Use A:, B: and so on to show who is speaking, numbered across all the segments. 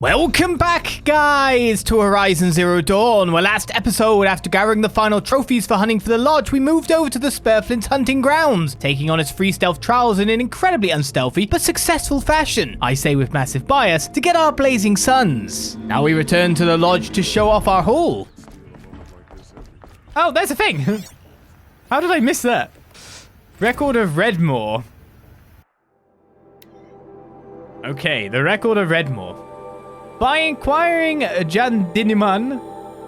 A: Welcome back, guys, to Horizon Zero Dawn, where last episode, after gathering the final trophies for hunting for the Lodge, we moved over to the Spurflint's hunting grounds, taking on its free stealth trials in an incredibly unstealthy but successful fashion, I say with massive bias, to get our blazing suns. Now we return to the Lodge to show off our haul. Oh, there's a thing! How did I miss that? Record of Redmaw. Okay, the record of Redmaw. By inquiring Jandiniman,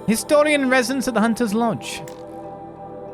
A: historian and resident at the Hunter's Lodge.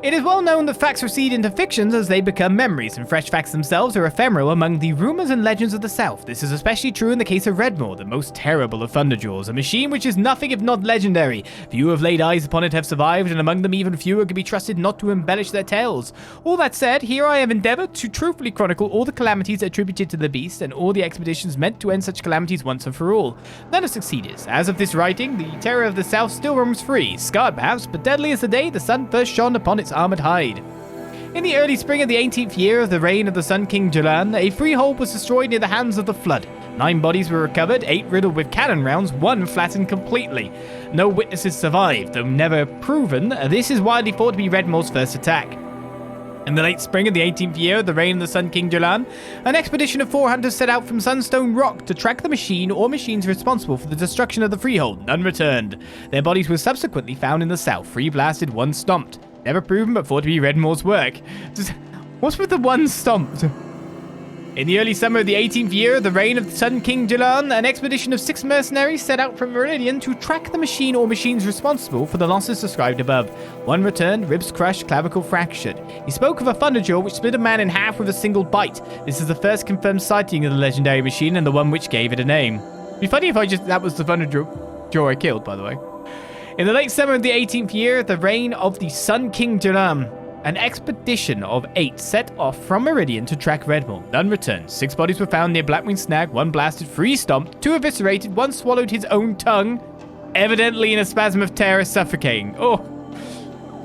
A: It is well known that facts recede into fictions as they become memories, and fresh facts themselves are ephemeral among the rumors and legends of the South. This is especially true in the case of Redmaw, the most terrible of Thunderjaws, a machine which is nothing if not legendary. Few who have laid eyes upon it have survived, and among them even fewer can be trusted not to embellish their tales. All that said, here I have endeavored to truthfully chronicle all the calamities attributed to the beast, and all the expeditions meant to end such calamities once and for all. None have succeeded. As of this writing, the terror of the South still roams free, scarred perhaps, but deadly as the day the sun first shone upon its armored hide. In the early spring of the 18th year of the reign of the Sun King Talanah, a freehold was destroyed near the hands of the flood. 9 bodies were recovered, 8 riddled with cannon rounds, 1 flattened completely. No witnesses survived, though never proven. This is widely thought to be Redmaw's first attack. In the late spring of the 18th year of the reign of the Sun King Talanah, an expedition of 4 hunters set out from Sunstone Rock to track the machine or machines responsible for the destruction of the freehold. None returned. Their bodies were subsequently found in the south, 3 blasted, 1 stomped. Never proven, but thought to be Redmaw's work. What's with the 1 stomped? In the early summer of the 18th year of the reign of the Sun King Talanah, an expedition of 6 mercenaries set out from Meridian to track the machine or machines responsible for the losses described above. 1 returned, ribs crushed, clavicle fractured. He spoke of a thunderjaw which split a man in half with a single bite. This is the first confirmed sighting of the legendary machine and the one which gave it a name. It'd be funny if that was the thunderjaw I killed, by the way. In the late summer of the 18th year, the reign of the Sun King Talanah, an expedition of 8 set off from Meridian to track Redmaw. None returned. 6 bodies were found near Blackwing Snag, 1 blasted, 3 stomped, 2 eviscerated, 1 swallowed his own tongue, evidently in a spasm of terror suffocating. Oh!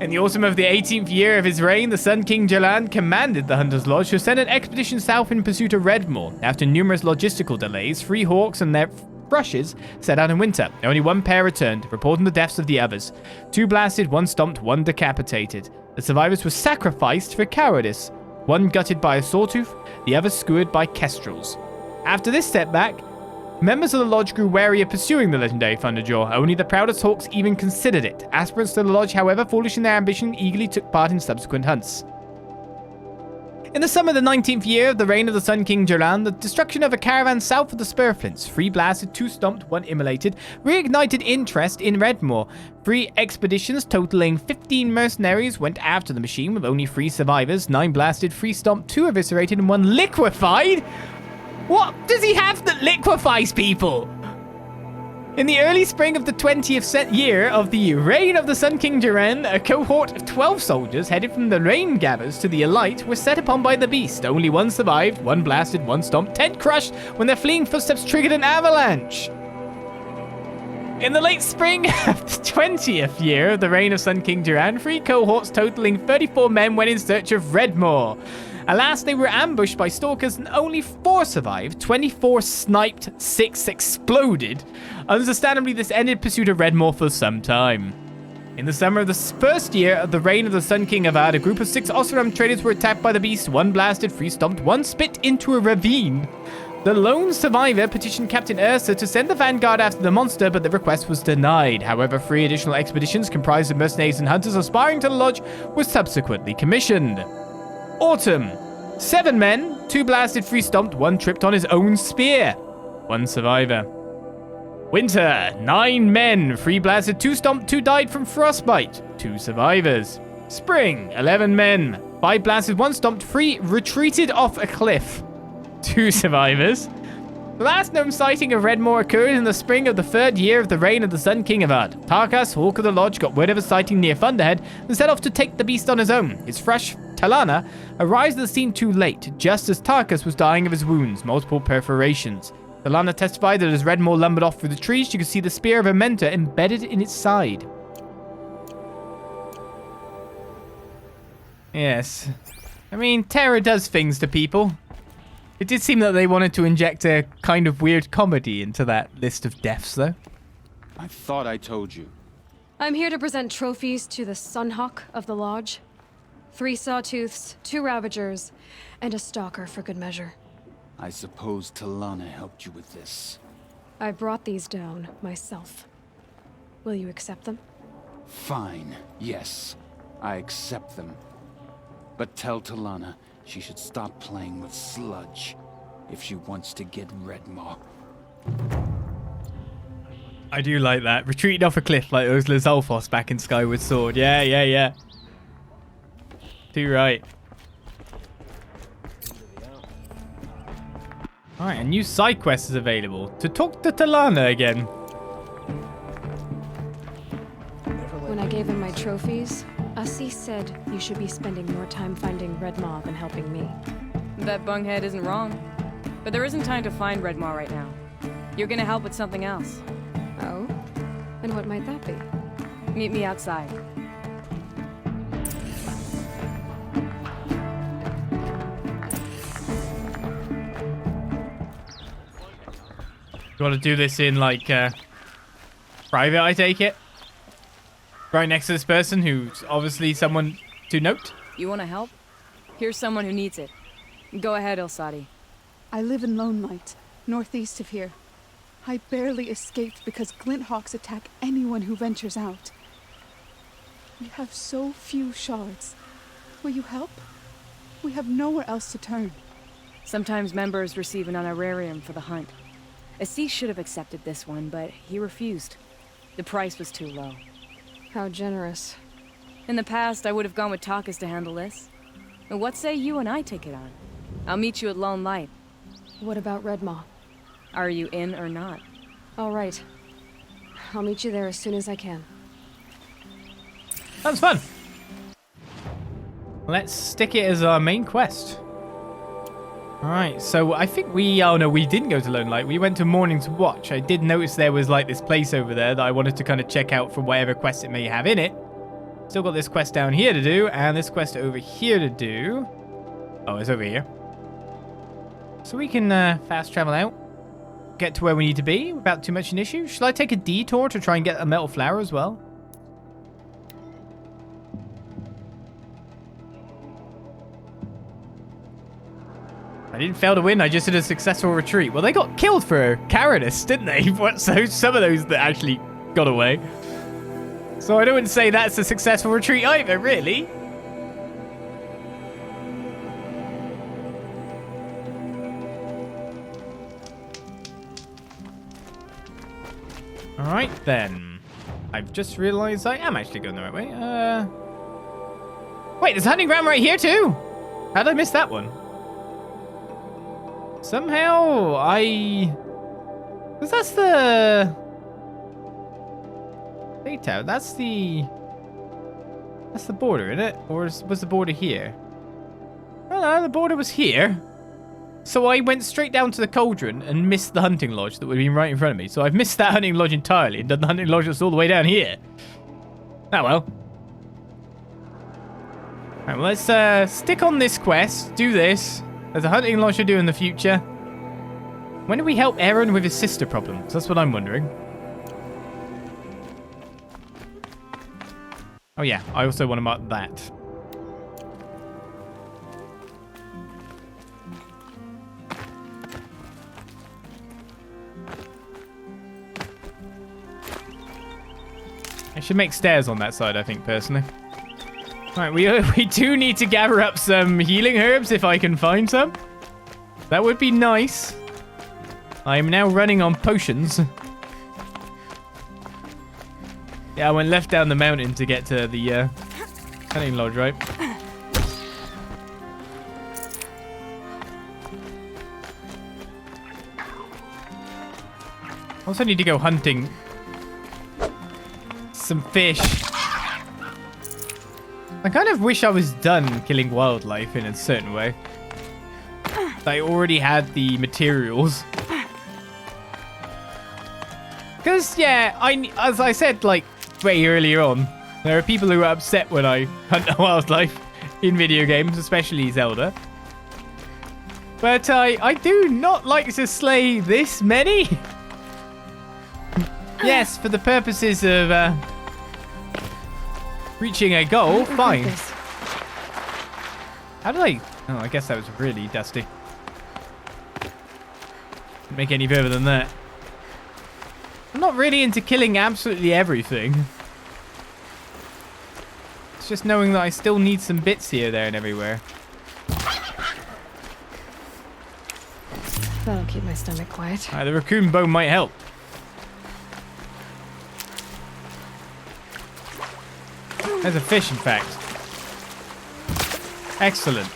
A: In the autumn of the 18th year of his reign, the Sun King Talanah commanded the Hunter's Lodge to send an expedition south in pursuit of Redmaw. After numerous logistical delays, 3 hawks and their brushes set out in winter. Only 1 pair returned, reporting the deaths of the others. 2 blasted, 1 stomped, 1 decapitated. The survivors were sacrificed for cowardice. 1 gutted by a sawtooth, the other skewered by kestrels. After this setback, members of the Lodge grew wary of pursuing the legendary Thunderjaw. Only the proudest hawks even considered it. Aspirants to the Lodge, however, foolish in their ambition, eagerly took part in subsequent hunts. In the summer of the 19th year of the reign of the Sun King Talanah, the destruction of a caravan south of the Spurflints, 3 blasted, 2 stomped, 1 immolated, reignited interest in Redmaw. 3 expeditions totaling 15 mercenaries went after the machine with only 3 survivors, 9 blasted, 3 stomped, 2 eviscerated, and 1 liquefied? What does he have that liquefies people? In the early spring of the 20th year of the reign of the Sun King Talanah, a cohort of 12 soldiers headed from the Rain Gathers to the Elite were set upon by the beast. Only 1 survived, 1 blasted, 1 stomped, 10 crushed when their fleeing footsteps triggered an avalanche. In the late spring of the 20th year of the reign of Sun King Talanah, 3 cohorts totaling 34 men went in search of Redmaw. Alas, they were ambushed by stalkers and only 4 survived. 24 sniped, 6 exploded. Understandably, this ended pursuit of Redmaw for some time. In the summer of the first year of the reign of the Sun King Avad, a group of 6 Osram traders were attacked by the beast. 1 blasted, 3 stomped, 1 spit into a ravine. The lone survivor petitioned Captain Ursa to send the vanguard after the monster, but the request was denied. However, 3 additional expeditions comprised of mercenaries and hunters aspiring to the Lodge were subsequently commissioned. Autumn. 7 men, 2 blasted, 3 stomped, 1 tripped on his own spear. 1 survivor. Winter. 9 men, 3 blasted, 2 stomped, 2 died from frostbite. 2 survivors. Spring. 11 men, 5 blasted, 1 stomped, 3 retreated off a cliff. 2 survivors. The last known sighting of Redmaw occurred in the spring of the 3rd year of the reign of the Sun King Avad. Tarkas, Hawk of the Lodge, got word of a sighting near Thunderhead and set off to take the beast on his own. His fresh Talanah arrived at the scene too late, just as Tarkas was dying of his wounds, multiple perforations. Talanah testified that as Redmaw lumbered off through the trees, she could see the spear of a mentor embedded in its side. Yes. I mean, terror does things to people. It did seem that they wanted to inject a kind of weird comedy into that list of deaths, though.
B: I thought I told you.
C: I'm here to present trophies to the Sunhawk of the Lodge. 3 Sawtooths, 2 Ravagers, and a Stalker for good measure.
B: I suppose Talanah helped you with this.
C: I brought these down myself. Will you accept them?
B: Fine, yes. I accept them. But tell Talanah she should stop playing with sludge if she wants to get Redmaw.
A: I do like that. Retreating off a cliff like those Lizalfos back in Skyward Sword. Yeah. Too right. Alright, a new side quest is available. To talk to Talanah again.
C: When I gave him my trophies, Ussie said you should be spending more time finding Redmaw than helping me.
D: That bunghead isn't wrong. But there isn't time to find Redmaw right now. You're gonna help with something else.
C: Oh? And what might that be?
D: Meet me outside.
A: You want to do this in, like, private, I take it? Right next to this person who's obviously someone to note?
D: You wanna help? Here's someone who needs it. Go ahead, Ilsadi.
E: I live in Lone Light, northeast of here. I barely escaped because Glinthawks attack anyone who ventures out. We have so few shards. Will you help? We have nowhere else to turn.
D: Sometimes members receive an honorarium for the hunt. Assis should have accepted this one, but he refused. The price was too low.
C: How generous.
D: In the past, I would have gone with Takas to handle this. And what say you and I take it on? I'll meet you at Lone Light.
C: What about Redmaw?
D: Are you in or not?
C: All right. I'll meet you there as soon as I can.
A: That's fun. Let's stick it as our main quest. Alright, so I think oh no, we didn't go to Lone Light. We went to Morning's Watch. I did notice there was like this place over there that I wanted to kind of check out from whatever quest it may have in it. Still got this quest down here to do, and this quest over here to do. Oh, it's over here. So we can fast travel out. Get to where we need to be without too much an issue. Should I take a detour to try and get a metal flower as well? I didn't fail to win, I just did a successful retreat. Well, they got killed for Caradus, didn't they? So some of those that actually got away. So I wouldn't say that's a successful retreat either, really. Alright then. I've just realized I am actually going the right way. Wait, there's a hunting ground right here too! How did I miss that one? Somehow because that's the Tower. That's the border, isn't it? Or was the border here? Oh no, the border was here. So I went straight down to the cauldron and missed the hunting lodge that would have been right in front of me. So I've missed that hunting lodge entirely and done the hunting lodge that's all the way down here. Oh well. Alright, well, let's stick on this quest, do this. There's a hunting lodge to do in the future. When do we help Aaron with his sister problems? That's what I'm wondering. Oh yeah, I also want to mark that. I should make stairs on that side, I think, personally. Alright, we do need to gather up some healing herbs if I can find some. That would be nice. I am now running on potions. Yeah, I went left down the mountain to get to the hunting lodge, right? I also need to go hunting some fish. I kind of wish I was done killing wildlife in a certain way. I already had the materials. Because, yeah, as I said, like, way earlier on, there are people who are upset when I hunt wildlife in video games, especially Zelda. But I do not like to slay this many. Yes, for the purposes of reaching a goal, fine. How did I... Oh, I guess that was really dusty. Didn't make any further than that. I'm not really into killing absolutely everything. It's just knowing that I still need some bits here, there, and everywhere.
C: That'll keep my stomach quiet.
A: The raccoon bone might help. There's a fish, in fact. Excellent.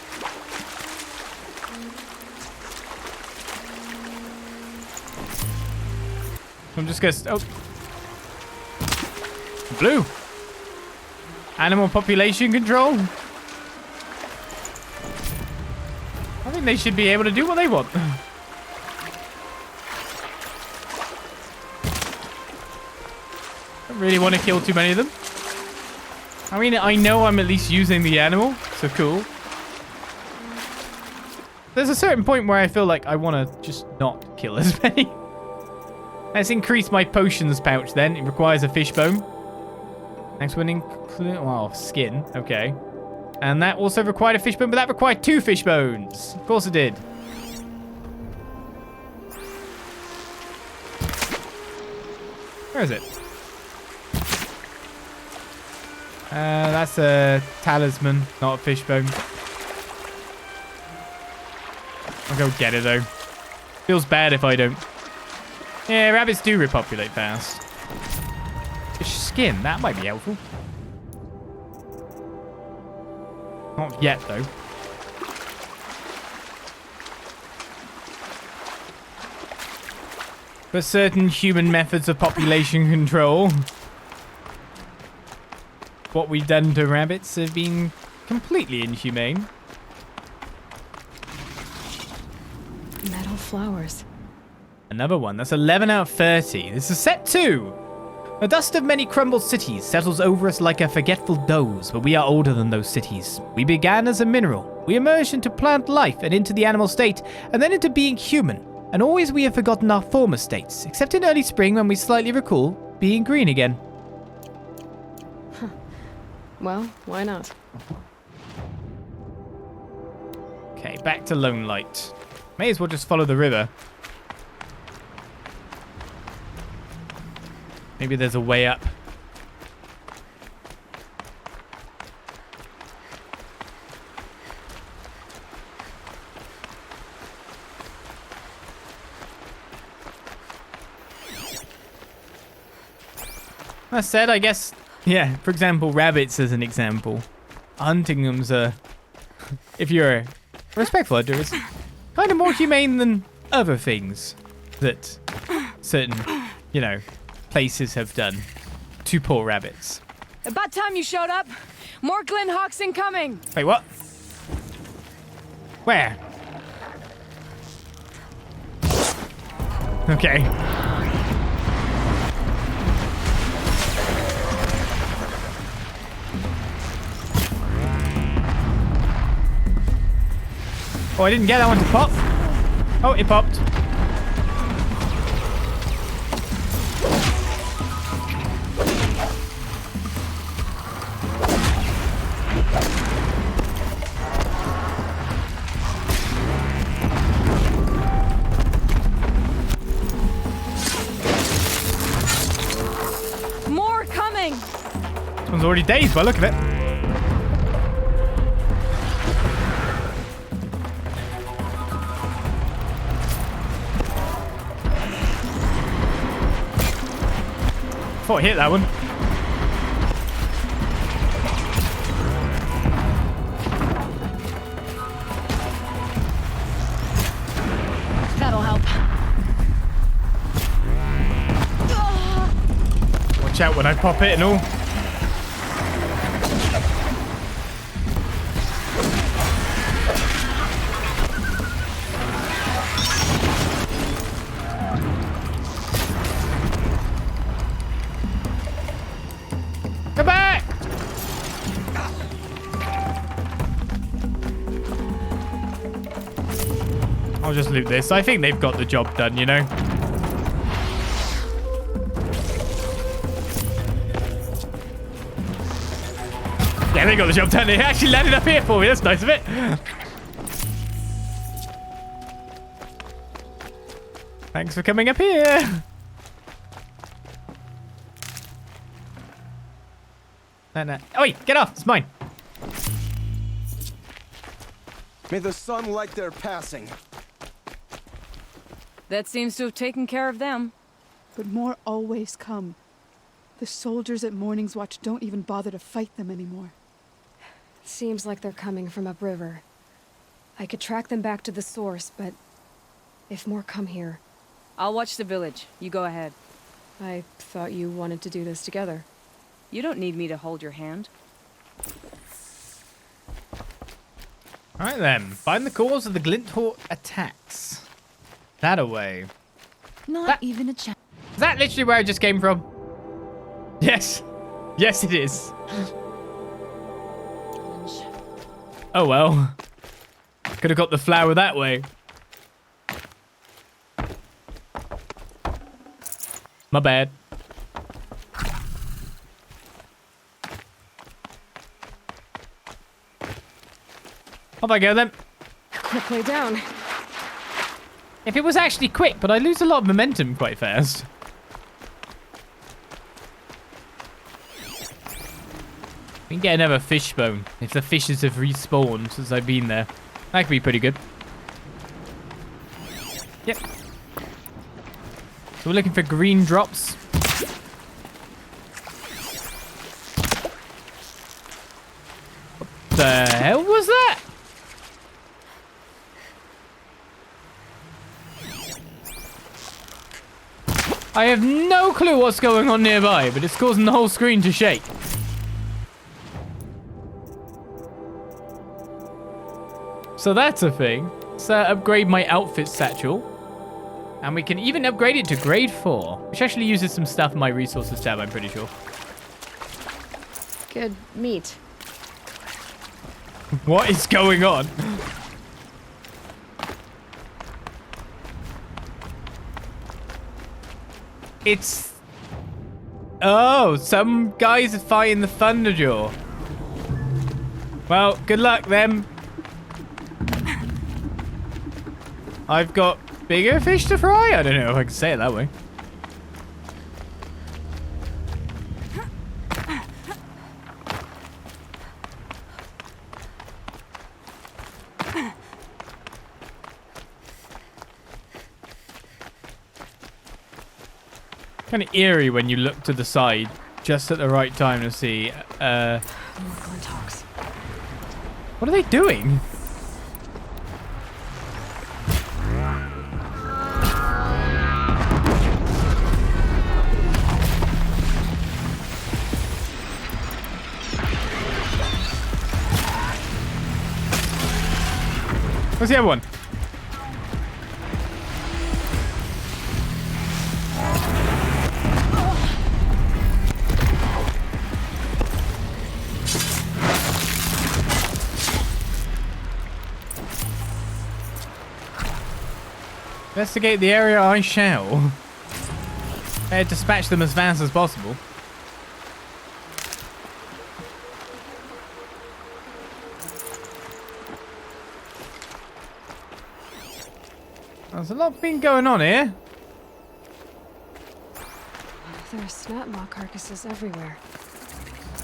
A: I'm just gonna... Oh. Blue. Animal population control. I think they should be able to do what they want. Don't really want to kill too many of them. I mean, I know I'm at least using the animal, so cool. There's a certain point where I feel like I want to just not kill as many. Let's increase my potions pouch then. It requires a fish bone. Next one include... Well, skin. Okay. And that also required a fish bone, but that required 2 fish bones. Of course it did. Where is it? That's a talisman, not a fish bone. I'll go get it though. Feels bad if I don't. Yeah, rabbits do repopulate fast. Fish skin, that might be helpful. Not yet though. For certain human methods of population control, what we've done to rabbits have been completely inhumane.
C: Metal flowers.
A: Another one. That's 11 out of 30. This is set 2. The dust of many crumbled cities settles over us like a forgetful doze, but we are older than those cities. We began as a mineral. We emerged into plant life and into the animal state, and then into being human. And always we have forgotten our former states, except in early spring when we slightly recall being green again.
C: Well, why not?
A: Okay, back to Lone Light. May as well just follow the river. Maybe there's a way up. That said, I guess, yeah, for example, rabbits as an example. Hunting them's if you're a respectful hunter, it's kind of more humane than other things that certain, you know, places have done to poor rabbits.
D: About time you showed up. More Glinthawks incoming.
A: Wait, what? Where? Okay. Oh, I didn't get that one to pop. Oh, it popped.
D: More coming.
A: This one's already dazed by the look of it. Thought I hit that one.
D: That'll help.
A: Watch out when I pop it and all. Come back! just loot this. I think they've got the job done, you know? Yeah, they got the job done. They actually landed up here for me. That's nice of it. Thanks for coming up here. No. Oi, get off. It's mine.
F: May the sun light their passing.
D: That seems to have taken care of them.
E: But more always come. The soldiers at Morning's Watch don't even bother to fight them anymore.
C: Seems like they're coming from upriver. I could track them back to the source, but if more come here...
D: I'll watch the village. You go ahead.
C: I thought you wanted to do this together.
D: You don't need me to hold your hand.
A: Alright then. Find the cause of the Glinthawk attacks. That away.
G: Not even a chance.
A: Is that literally where I just came from? Yes. Yes, it is. Oh well. Could have got the flower that way. My bad. Off I go then.
C: Quick way down.
A: If it was actually quick, but I lose a lot of momentum quite fast. We can get another fish bone if the fishes have respawned since I've been there. That could be pretty good. Yep. So we're looking for green drops. What the hell was that? I have no clue what's going on nearby, but it's causing the whole screen to shake. So that's a thing. So upgrade my outfit satchel. And we can even upgrade it to grade 4, which actually uses some stuff in my resources tab, I'm pretty sure.
C: Good meat.
A: What is going on? It's... Oh, some guys are fighting the Thunderjaw. Well, good luck, them. I've got bigger fish to fry? I don't know if I can say it that way. Kind of eerie when you look to the side just at the right time to see.
C: More Glinthawks.
A: What are they doing? Where's the other one? Investigate the area I shall. Dispatch them as fast as possible. There's a lot been going on here.
C: There are Snapmaw carcasses everywhere.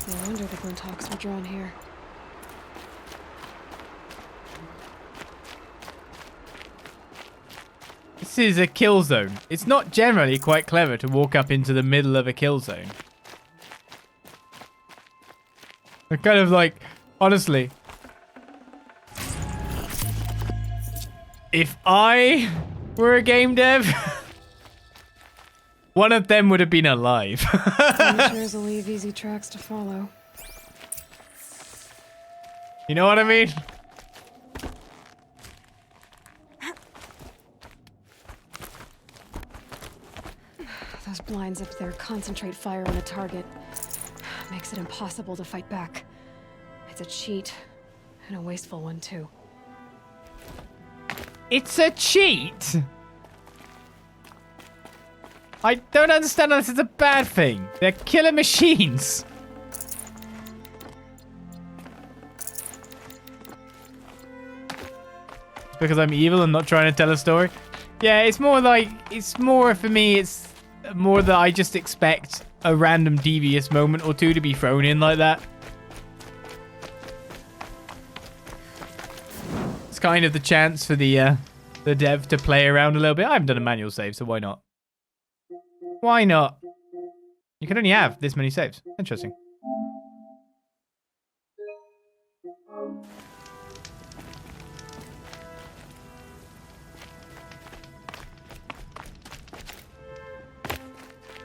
C: No wonder the Glinthawks were drawn here.
A: This is a kill zone. It's not generally quite clever to walk up into the middle of a kill zone. They're kind of like, honestly. If I were a game dev, one of them would have been alive.
C: Amateurs will leave easy tracks to follow.
A: You know what I mean?
C: Those blinds up there concentrate fire on a target. Makes it impossible to fight back. It's a cheat, and a wasteful one too.
A: It's a cheat. I don't understand how this is a bad thing. They're killer machines. Because I'm evil and not trying to tell a story. Yeah, it's more for me, it's more that I just expect a random devious moment or two to be thrown in like that. It's kind of the chance for the dev to play around a little bit. I haven't done a manual save, so why not? Why not? You can only have this many saves. Interesting.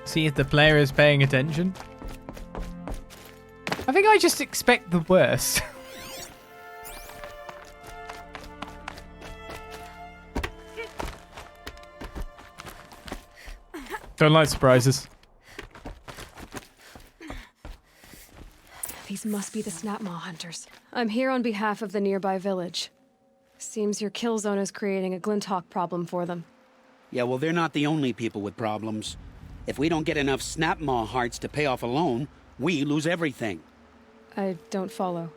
A: See if the player is paying attention. I think I just expect the worst. Don't like surprises.
C: These must be the Snapmaw hunters. I'm here on behalf of the nearby village. Seems your kill zone is creating a Glinthawk problem for them.
H: Yeah, well, they're not the only people with problems. If we don't get enough Snapmaw hearts to pay off a loan, we lose everything.
C: I don't follow.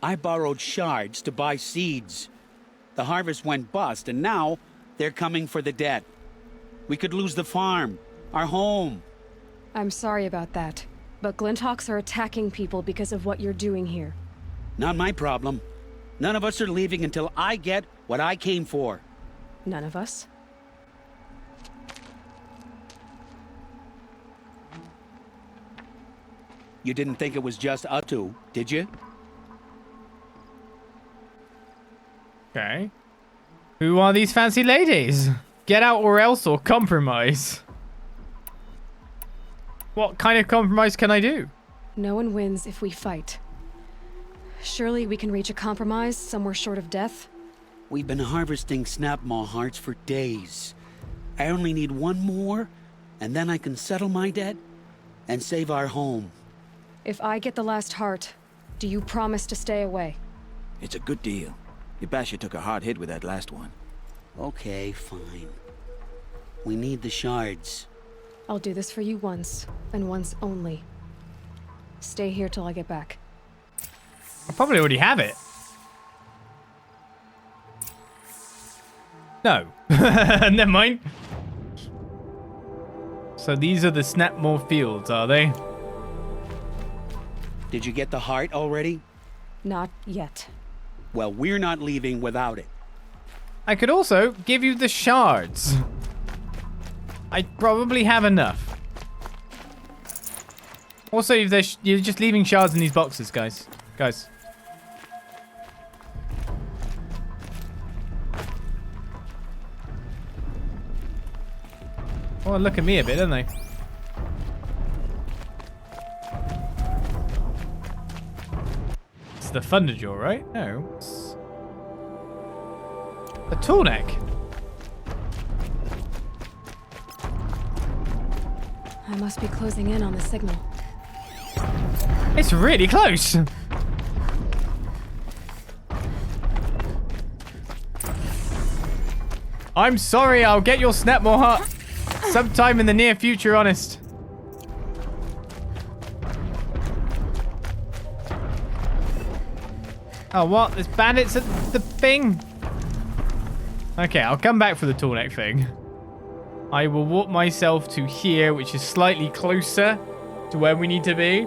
H: I borrowed shards to buy seeds. The harvest went bust, and now they're coming for the debt. We could lose the farm, our home.
C: I'm sorry about that, but Glinthawks are attacking people because of what you're doing here.
H: Not my problem. None of us are leaving until I get what I came for.
C: None of us?
H: You didn't think it was just us two, did you?
A: Okay. Who are these fancy ladies? Get out or else, or compromise. What kind of compromise can I do?
C: No one wins if we fight. Surely we can reach a compromise somewhere short of death?
H: We've been harvesting Snapmaw hearts for days. I only need one more, and then I can settle my debt and save our home.
C: If I get the last heart, do you promise to stay away?
I: It's a good deal. Ibasha took a hard hit with that last one.
H: Okay, fine. We need the shards.
C: I'll do this for you once, and once only. Stay here till I get back.
A: I probably already have it. No. Never mind. So these are the Snapmaw fields, are they?
H: Did you get the heart already?
C: Not yet.
H: Well, we're not leaving without it.
A: I could also give you the shards. I probably have enough. Also, if you're just leaving shards in these boxes, guys. Guys. Oh, look at me a bit, don't they? It's the Thunderjaw, right? No. It's the Toolneck.
C: I must be closing in on the signal.
A: It's really close. I'm sorry, I'll get your Snapmaw heart sometime in the near future, honest. Oh, what? There's bandits at the thing? Okay, I'll come back for the Toolneck thing. I will walk myself to here, which is slightly closer to where we need to be.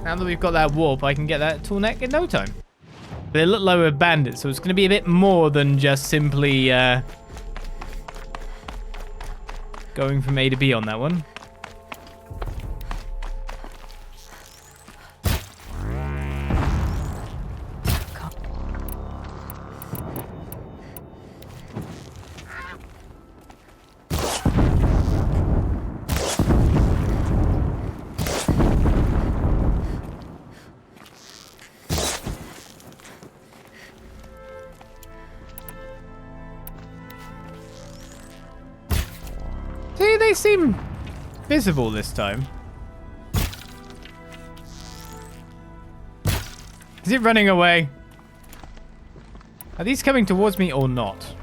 A: Now that we've got that warp, I can get that Toolneck in no time. They look lower bandits, so it's going to be a bit more than just simply going from A to B on that one. They seem visible this time. Is it running away? Are these coming towards me or not?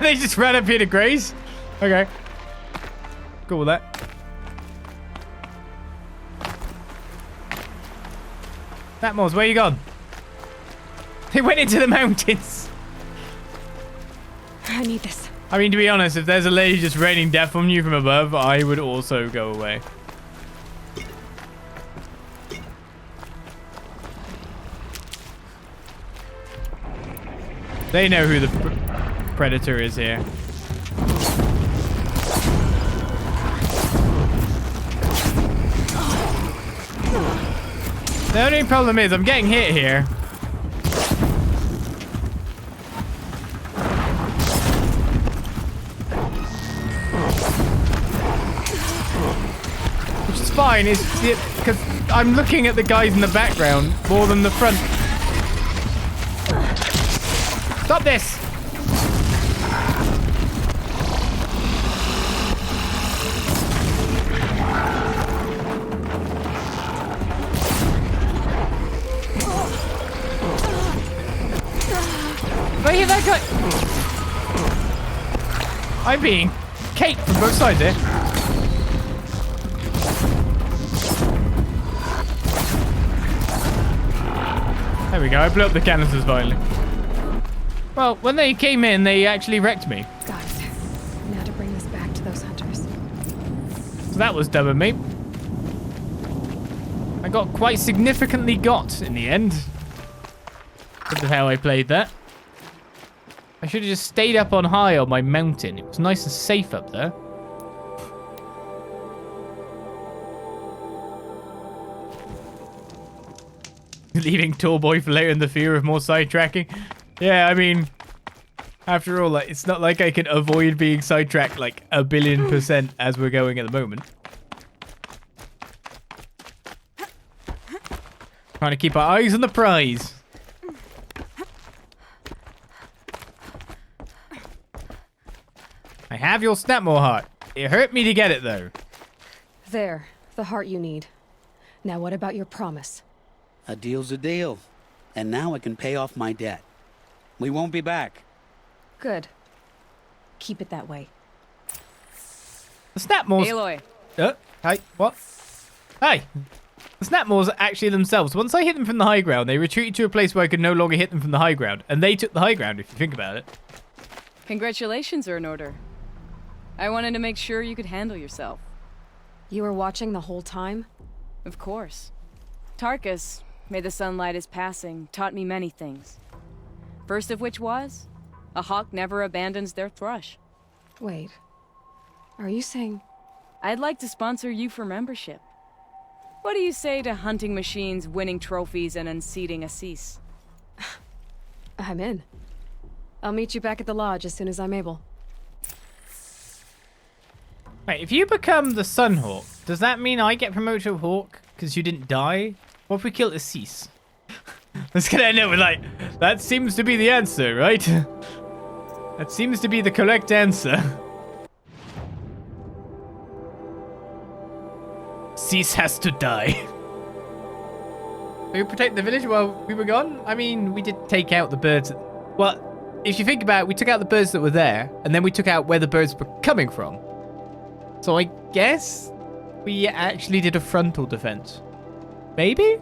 A: They just ran up here to graze? Okay. Cool with that. Snapmaws, where you gone? They went into the mountains.
C: I need this.
A: I mean, to be honest, if there's a lady just raining death on you from above, I would also go away. They know who the predator is here. The only problem is I'm getting hit here. Which is fine, it's because I'm looking at the guys in the background more than the front. Stop this! Did I hear that guy? I'm being caked from both sides here. There we go, I blew up the canisters finally. Well, when they came in, they actually wrecked me.
C: Got it. Now to bring this back to those hunters.
A: So that was dumb of me. I got quite significantly got in the end. This is how I played that. I should have just stayed up on high on my mountain. It was nice and safe up there. Leaving tall boy for later in the fear of more sidetracking. Yeah, I mean, after all, like, it's not like I can avoid being sidetracked like 1,000,000,000% as we're going at the moment. Trying to keep our eyes on the prize. I have your Snapmaw heart. It hurt me to get it, though.
C: There, the heart you need. Now what about your promise?
H: A deal's a deal. And now I can pay off my debt. We won't be back.
C: Good. Keep it that way.
A: The Snapmaws...
D: Aloy.
A: Hi, what? Hi. The Snapmaws are actually themselves. Once I hit them from the high ground, they retreated to a place where I could no longer hit them from the high ground. And they took the high ground, if you think about it.
D: Congratulations are in order. I wanted to make sure you could handle yourself.
C: You were watching the whole time?
D: Of course. Tarkus, may the sunlight is passing, taught me many things. First of which was, a hawk never abandons their thrush.
C: Wait. Are you saying...
D: I'd like to sponsor you for membership. What do you say to hunting machines, winning trophies, and unseating Assis?
C: I'm in. I'll meet you back at the lodge as soon as I'm able.
A: Wait, if you become the Sunhawk, does that mean I get promoted to Hawk because you didn't die? What if we kill Assis? Let's get end up with like, that seems to be the answer, right? That seems to be the correct answer. Assis has to die. We protect the village while we were gone? I mean, we did take out the birds. Well, if you think about it, we took out the birds that were there, and then we took out where the birds were coming from. So I guess we actually did a frontal defense. Maybe?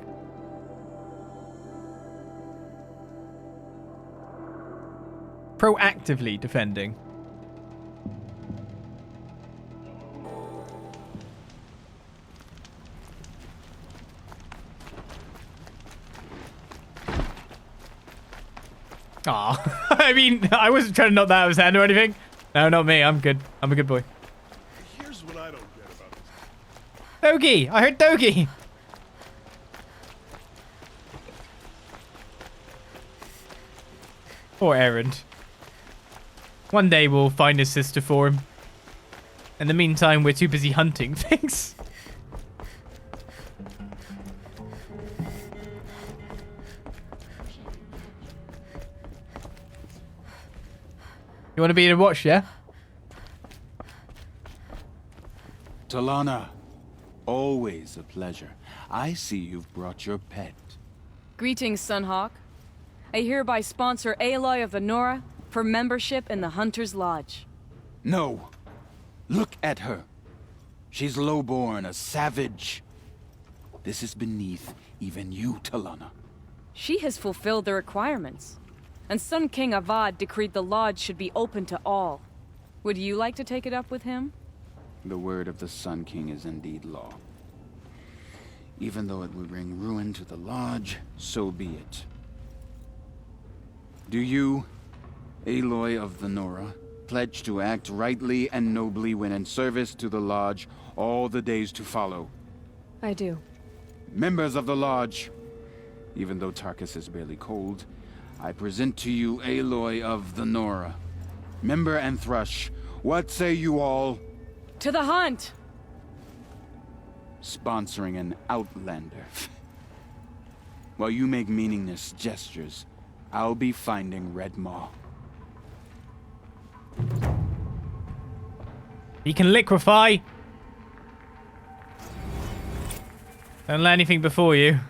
A: Proactively defending. Aw. I mean, I wasn't trying to knock that out of his hand or anything. No, not me. I'm good. I'm a good boy.
J: Here's what I don't get about this.
A: Dogi! I heard Dogi! Poor Errand. One day we'll find his sister for him. In the meantime, we're too busy hunting things. You want to be in a watch, yeah?
B: Talanah, always a pleasure. I see you've brought your pet.
D: Greetings, Sunhawk. I hereby sponsor Aloy of the Nora For membership in the Hunter's Lodge.
B: No. Look at her. She's lowborn, a savage. This is beneath even you, Talanah.
D: She has fulfilled the requirements. And Sun King Avad decreed the Lodge should be open to all. Would you like to take it up with him?
B: The word of the Sun King is indeed law. Even though it would bring ruin to the Lodge, so be it. Do you, Aloy of the Nora, pledge to act rightly and nobly when in service to the Lodge all the days to follow?
C: I do.
B: Members of the Lodge, even though Tarkus is barely cold, I present to you Aloy of the Nora. Member and Thrush, what say you all?
D: To the hunt!
B: Sponsoring an outlander. While you make meaningless gestures, I'll be finding Redmaw.
A: He can liquefy. Don't let anything before you.